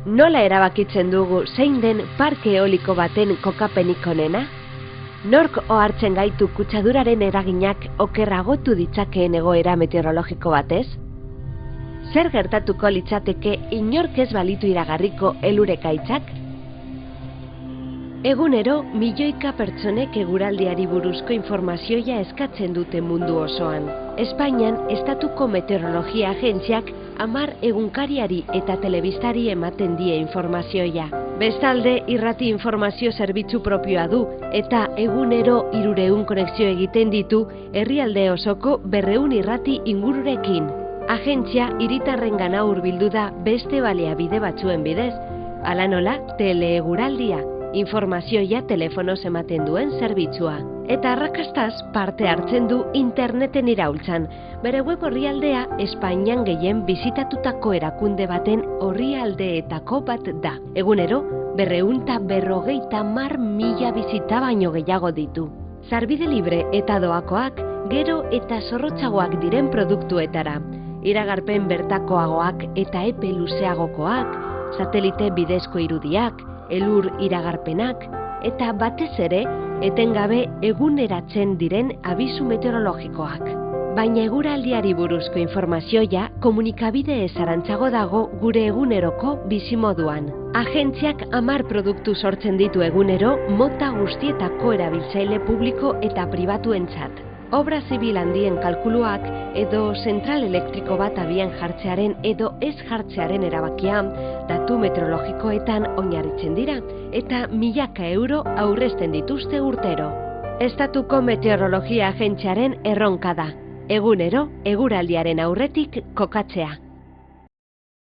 Nola erabakitzen dugu zein den parke eoliko baten kokapenik onena? Nork ohartzen gaitu kutsaduraren eraginak okerragotu ditzakeen egoera meteorologiko batez? Zer gertatuko litzateke inork ez balitu iragarriko elurrekaitzak? Egunero, milioika pertsonek eguraldiari buruzko informazioa eskatzen dute mundu osoan. Espainian, Estatuko Meteorologia Agentziak 10 egunkariari eta telebistari ematen die informazioa. Bestalde, irrati informazio zerbitzu propioa du eta egunero 300 konexio egiten ditu herrialde osoko 200 irrati ingururekin. Agentzia hiritarrengana hurbildu da beste baliabide batzuen bidez, hala nola teleeguraldia, informazioa telefonoz ematen duen zerbitzua. Eta arrakastaz parte hartzen du interneten iraultzan, bere web orrialdea Espainian gehien bizitatutako erakunde baten orrialdeetako bat da. Egunero, 250.000 bizita baino gehiago ditu. Sarbide libre eta doakoak, gero eta zorrotzagoak diren produktuetara. Iragarpen bertakoagoak eta epe luzeagokoak, satelite bidezko irudiak, elur iragarpenak, eta batez ere, etengabe eguneratzen diren abisu meteorologikoak. Baina eguraldiari buruzko informazioa komunikabide ezarantzago dago gure eguneroko bizimoduan. Agentziak 10 produktu sortzen ditu egunero mota guztietako erabiltzaile publiko eta pribatuentzat. Obra zibil handien kalkuluak edo zentral elektriko bat abian jartzearen edo ez jartzearen erabakia datu meteorologikoetan oinarritzen dira eta milaka euro aurrezten dituzte urtero. Estatuko Meteorologia Agentziaren erronka da. Egunero, eguraldiaren aurretik kokatzea.